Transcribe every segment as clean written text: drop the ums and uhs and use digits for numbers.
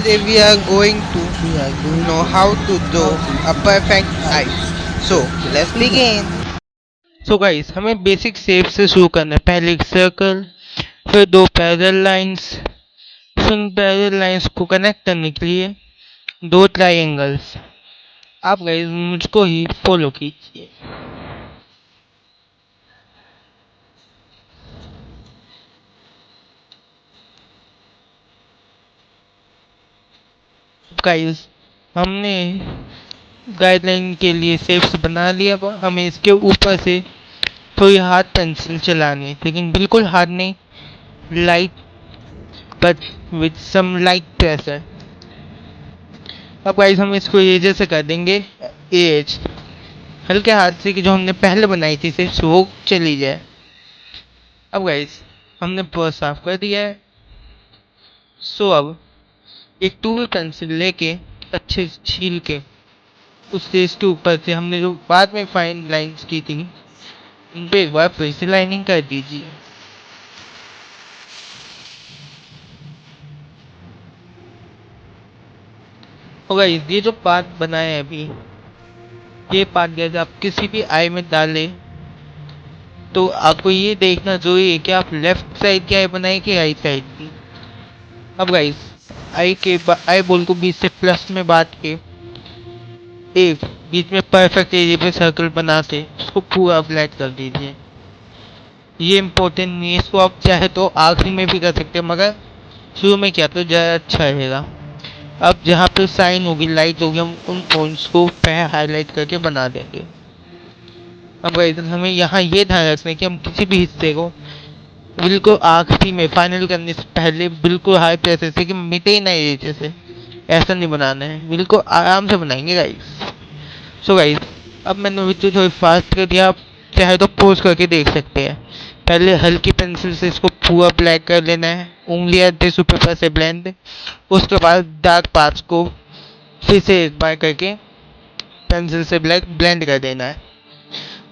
Today we are going to know how to draw a perfect eye. So let's begin. So guys हमें basic shape से शुरू करना है। पहले एक सर्कल, फिर दो पैरेलल लाइंस, फिर उन पैरेलल लाइंस को कनेक्ट करने के लिए दो ट्रायंगल्स। आप गाइस मुझको ही फॉलो कीजिए। गाइस हमने गाइडलाइन के लिए शेप्स बना लिया, अब हमें इसके ऊपर से थोड़ी हार्ड पेंसिल चलानी है, लेकिन बिल्कुल हार्ड नहीं, light but with some light pressure. अब गाइस हम इसको एज से कर देंगे एज, हल्के हाथ से कि जो हमने पहले बनाई थी सिर्फ वो चली जाए। अब गाइस हमने पूरा साफ कर दिया है। सो अब एक टूल पेंसिल लेके अच्छे से छील के उससे इसके ऊपर से हमने जो बाद में फाइन लाइंस की थी उन पे एक बार फिर से लाइनिंग कर दीजिए। और गाइस ये जो पार्ट बनाया है अभी, ये पार्ट जैसे आप किसी भी आई में डालें तो आपको ये देखना जरूरी है कि आप लेफ्ट साइड की आई बनाए कि राइट साइड की। अब गाइस आई बॉल को बीच से प्लस में बांट के एक बीच में परफेक्ट एरिया पे सर्कल बनाते उसको पूरा फ्लैट कर दीजिए। ये इम्पोर्टेंट नहीं है, इसको आप चाहे तो आखिरी में भी कर सकते हैं, मगर शुरू में किया तो ज़्यादा अच्छा रहेगा। अब जहाँ पे साइन होगी, लाइट होगी, हम उन पॉइंट्स को पहले हाईलाइट करके बना देंगे। अब गाइस हमें यहाँ ये ध्यान रखना है कि हम किसी भी हिस्से को बिल्कुल आखिरी में फाइनल करने से पहले बिल्कुल हाई प्रेशर से कि मिटे ना ये, जैसे ऐसा नहीं बनाना है, बिल्कुल आराम से बनाएंगे गाइस। सो गाइस अब मैंने वीडियो थोड़ी फास्ट कर दिया, आप चाहे तो पोज करके देख सकते हैं। पहले हल्की पेंसिल से इसको पूरा ब्लैक कर लेना है, उंगलियां टिश्यू पेपर से ब्लेंड। उसके बाद डार्क पार्ट्स को फिर से एक बार करके पेंसिल से ब्लैक ब्लेंड कर देना है।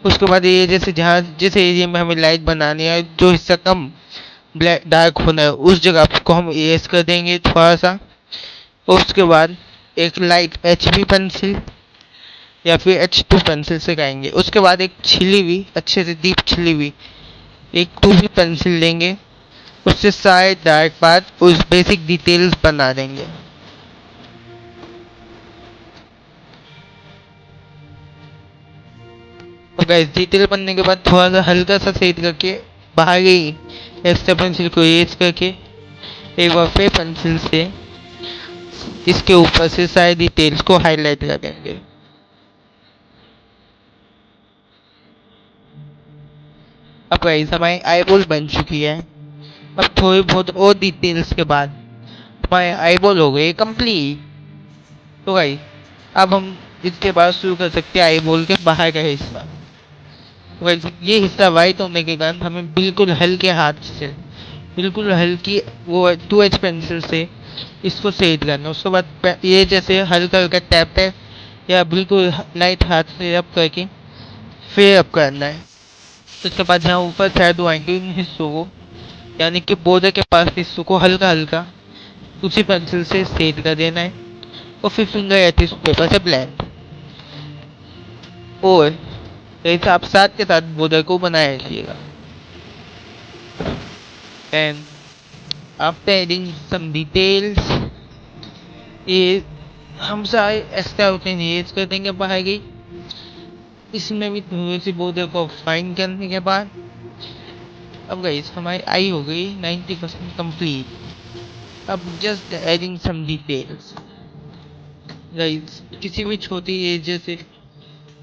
उसके बाद ये जैसे जहाँ जिस एरिया में हमें लाइट बनानी है, जो हिस्सा कम ब्लैक डार्क होना है उस जगह को हम इरेज कर देंगे थोड़ा सा। उसके बाद एक लाइट HB पेंसिल या फिर H2 पेंसिल से कराएंगे। उसके बाद एक छिली हुई अच्छे से डीप छिली हुई एक 2B पेंसिल लेंगे, उससे सारे डार्क पार्ट उस बेसिक डिटेल्स बना देंगे। तो गाइस डिटेल बनने के बाद थोड़ा सा हल्का सा सेट करके बाहरी एक्स्ट्रा पेंसिल को इरेज करके एक बार फिर पेंसिल से इसके ऊपर से सारे डिटेल्स को हाईलाइट कर देंगे। अब गाइस हमारी आईबॉल बन चुकी है। अब थोड़ी बहुत और डिटेल्स के बाद हमारी आईबॉल हो गई कंप्लीट। तो गाइस अब हम इसके बाद शुरू कर सकते हैं आईबॉल के बाहर का हिस्सा। ये हिस्सा वाइट होने के कारण हमें बिल्कुल हल्के हाथ से, बिल्कुल हल्की वो 2H पेंसिल से इसको सेट करना है। उसके बाद ये जैसे हल्का हल्का टैप है या बिल्कुल लाइट हाथ से रब करके फिर रब करना है। तो उसके बाद जहाँ ऊपर शैडो आएंगे इन हिस्सों को, यानी कि बॉर्डर के पास हिस्सों को हल्का हल्का उसी पेंसिल से सेट कर देना है और फिर फिंगर या टिश्यू पेपर से ब्लेंड। और ऐसे आप साथ के साथ बॉर्डर को बनाए रखिएगा। And after adding some details, ये हम सारे एक्स्ट्रा इरेज कर देंगे बाहर की। इसमें भी थोड़ी सी बॉर्डर को फाइन करने के बाद अब गाइस हमारी आई हो गई 90% कंप्लीट। अब just adding some details guys, किसी भी छोटी एज जैसे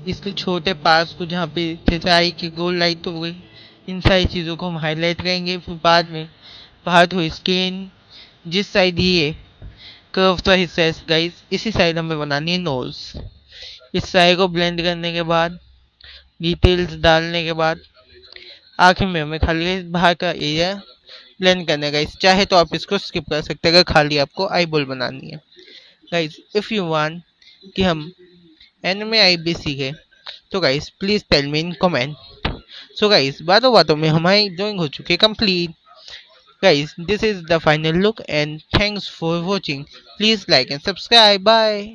इसके छोटे पार्ट्स को जहाँ पे जैसे आई की गोल लाइट हो गई, इन सारी चीज़ों को हम हाईलाइट करेंगे। फिर बाद में बाहर थोड़ी स्किन, जिस साइड ये कर्व का हिस्सा है गाइस इसी साइड हमें बनानी है नोज। इस साइड को ब्लेंड करने के बाद, डिटेल्स डालने के बाद आखिर में हमें खाली बाहर का एरिया ब्लेंड करने का। चाहे तो आप इसको स्किप कर सकते हैं अगर खाली आपको आई बॉल बनानी है। गाइस इफ यू वांट कि हम एनिमे आई भी सीखे तो guys please tell me in comment. So guys बातों बातों में हमारी ड्राइंग हो चुकी है complete. Guys, this is the final look and thanks for watching. Please like and subscribe. Bye.